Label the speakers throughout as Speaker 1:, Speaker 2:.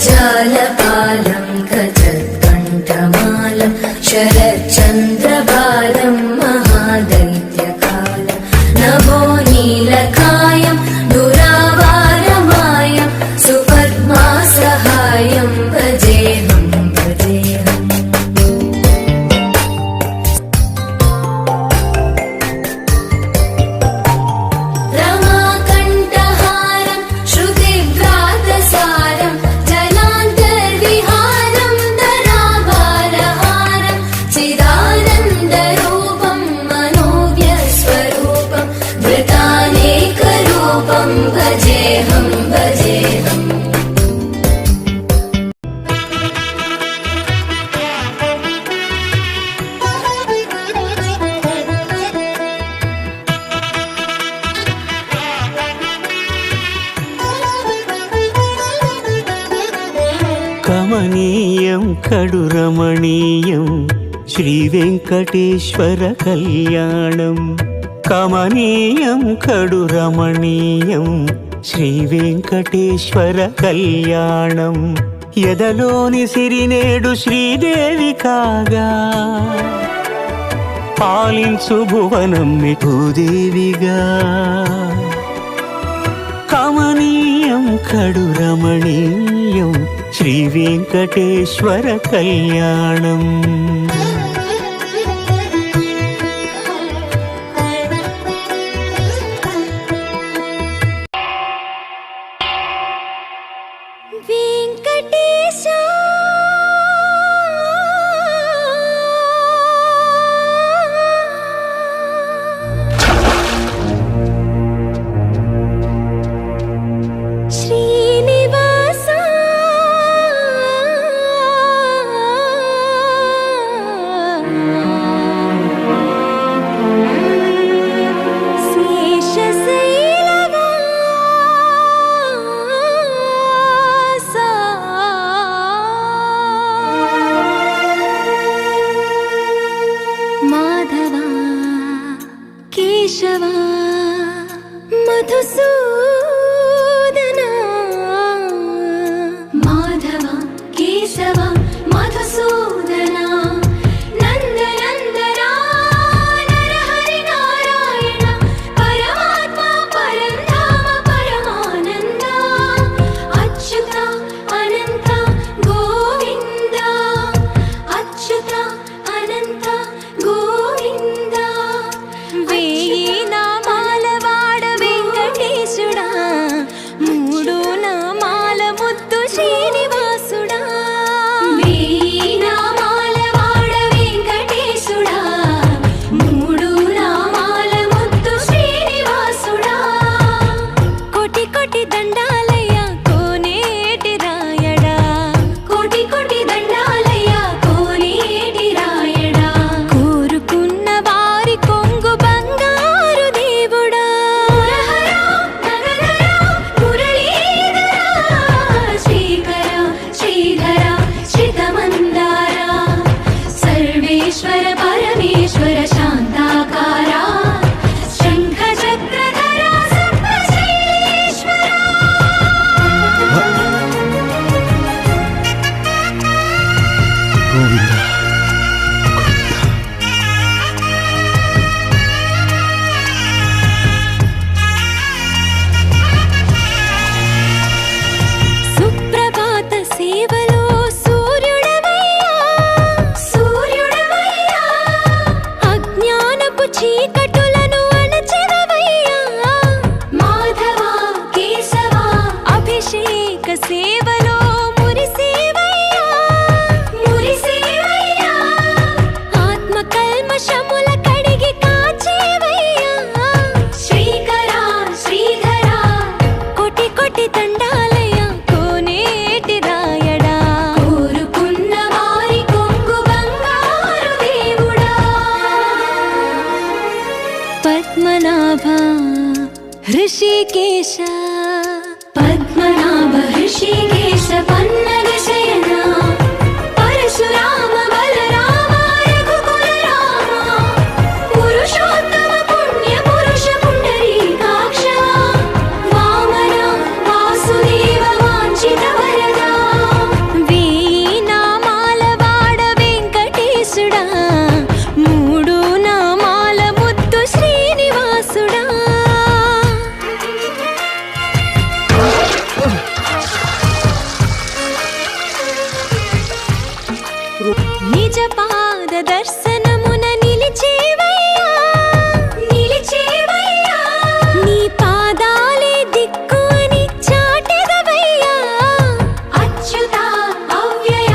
Speaker 1: जगज्जालपालं गजत्कण्ठमालं शरच्चन्द्रबालं महादैत्यकालं नभो नीलकायं दुरावारमायं सुपद्मासहायं भजेऽहं भजेऽहम्। रमाकण्ठहारं श्रुतिव्रातसारं जलान्तर्विहारं धराभारहारं चिदानन्दरूपं मनोव्यस्वरूपं धृतानेकरूपं भजेऽहं भजेऽहम्।
Speaker 2: కమనీయం కడురమణీయం శ్రీ వెంకటేశ్వర కళ్యాణం కమనీయం కడురమణీయం శ్రీ వెంకటేశ్వర కళ్యాణం ఎదలోని సిరినేడు శ్రీదేవి కాగా పాలించు భువనం భూదేవిగా కమనీయం కడురమణీయం శ్రీ వెంకటేశ్వర కళ్యాణం
Speaker 1: వెంకటేశా శ్రీనివాసా శేషశైలవాసా మాధవా కేశవా మధుసూదనా మాధవ కేశవ మధుసూదనా నందనందనా నరహరి నారాయణ పరమాత్మ పరంధామ పరమానంద అచ్యుత అనంత గోవింద అచ్యుత అనంత గోవింద వేయి నామాల వాడ వెంకటేశుడా మూడు నామాల ముద్దు శ్రీనివాసుడా వేయి నామాల వాడ వెంకటేశుడా మూడు నామాల ముద్దు శ్రీనివాసుడా కోటి కోటి దండాలయ్య కోనేటి రాయడా కోటి కోటి దండాలయ్య కోనేటి రాయడా కోరుకున్న వారి కొంగు బంగారు దేవుడా మురళీధరా శ్రీకర శ్రీధర శ్రితమందార సర్వేశ్వర పరమేశ్వర శాంతాకారా శంఖ చక్రధర సప్తశైలేశ్వర
Speaker 2: గోవింద
Speaker 1: సుప్రభాత సేవలో సూర్యుడవయ్యా సూర్యుడవయ్యా అజ్ఞానపు చీకటులను అణచెదవయ్యా మాధవ కేశవ అభిషేక సేవలో మురిసేవయ్యా మురిసేవయ్యా ఆత్మ కల్మషముల కడిగి కాచేవయ్యా శ్రీకర శ్రీధర కోటి కోటి దండాలయ కోనేటి రాయడా కోరుకున్న వారి కొంగు బంగారు దేవుడా పద్మనాభ హృషికేశ పద్మనాభ హృషికేశ పన్నగ శయన పరశురామ బలరామ రఘుకుల రామ పురుషోత్తమ పుణ్య పురుష పుండరీకాక్ష వామన వాసుదేవ వాంఛిత వరదా వేయి నామాల వాడ వెంకటేశుడా మూడు నామాల ముద్దు శ్రీనివాసుడా నిజ పాద దర్శనమున నిలిచేవయ్యా నిలిచేవయ్యా నీ పాదాలే దిక్కు అని చాటెదవయ్యా అచ్యుత అవ్యయ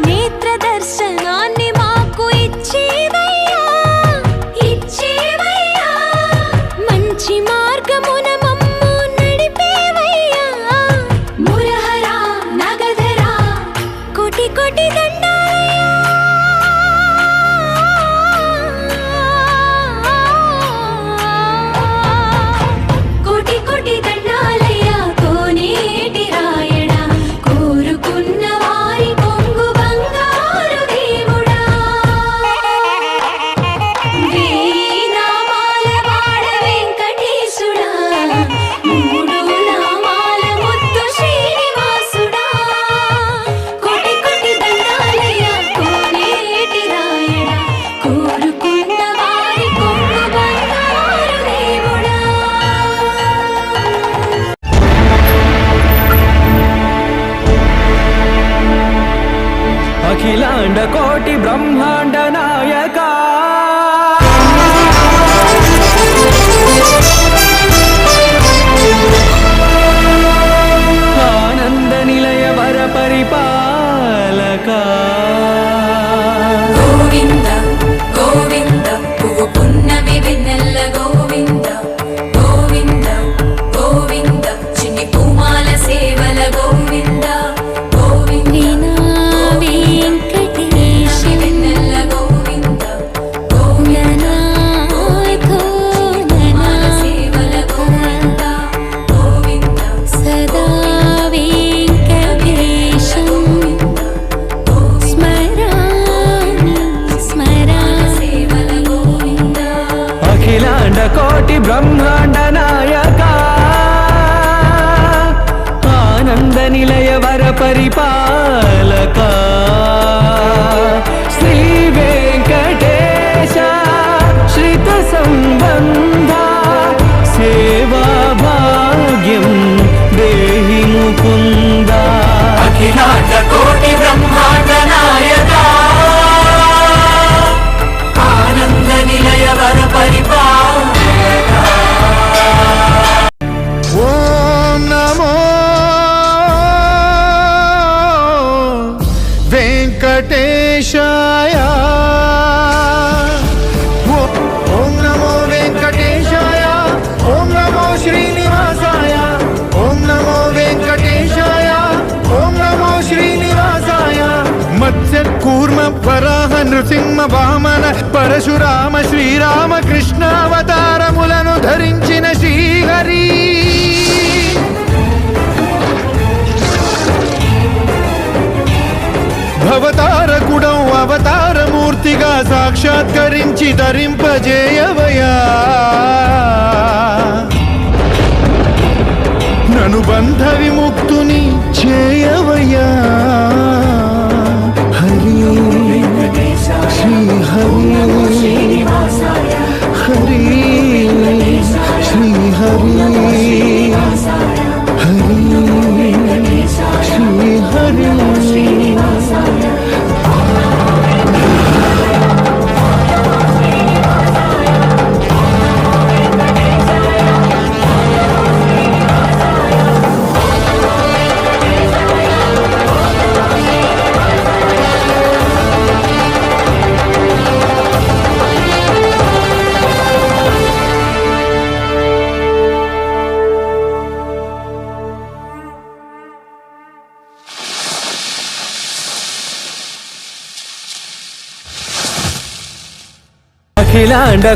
Speaker 1: నేత్ర దర్శనాన్ని మాకు ఇచ్చేవయ్యా ఇచ్చేవయ్యా మంచి మార్గమున మమ్ము నడిపేవయ్యా మురహర నగధర కోటి కోటి కోటి కోటి దండాలయ్యా కోనేటి రాయడా కోరుకున్న వారి కొంగు బంగారు దేవుడా వేయి నామాల వాడ వెంకటేశుడా మూడు నామాల ముద్దు శ్రీనివాసుడా కోటి కోటి దండాలయ్యా కోనేటి రాయడా కోరుకున్న వారి కొంగు బంగారు దేవుడా
Speaker 3: అఖిలాండ కోటి బ్రహ్మాండ నాయక ఆనంద నిలయ వర పరిపాలక
Speaker 1: గోవింద గోవింద పువ్వు పున్నమి వెన్నెల్ల గోవింద గోవింద గోవింద చిన్ని పూమాల సేవల గోవింద గోవింద వెంకటేశ వెన్నెల్ల గోవింద గోవింద పూమాల సేవల గోవింద గోవింద సదా వెంకటేశం స్మరామి స్మరామి సేవల గోవింద
Speaker 3: అఖిలాండ కోటి బ్రహ్మాండ నాయక ఆనంద నిలయ వర పరిపాలక శ్రీ వెంకటేశ శ్రిత సంబంధ సేవా భాగ్యం దేహి ముకుంద అఖిలాండ కోటి బ్రహ్మాండ నాయక ఆనంద నిలయ వర పరిపాలక
Speaker 4: ఓం నమో వెంకటేశాయ ఓం నమో వెంకటేశాయ ఓం నమో శ్రీనివాసాయ ఓం నమో వెంకటేశాయ ఓం నమో శ్రీనివాసాయ మత్స్య కూర్మ వరాహ నృసింహ వామన పరశురామ శ్రీరామ కృష్ణావతారములను ధరించిన శ్రీహరి భవతారకుడం అవతారమూర్తిగా సాక్షాత్కరించి ధరింపజేయవయా నను బంధ విముక్తుని చేయవయ్యా హరి శ్రీ హరి హరి శ్రీ హరి హరి శ్రీ హరి
Speaker 3: అఖిలాండ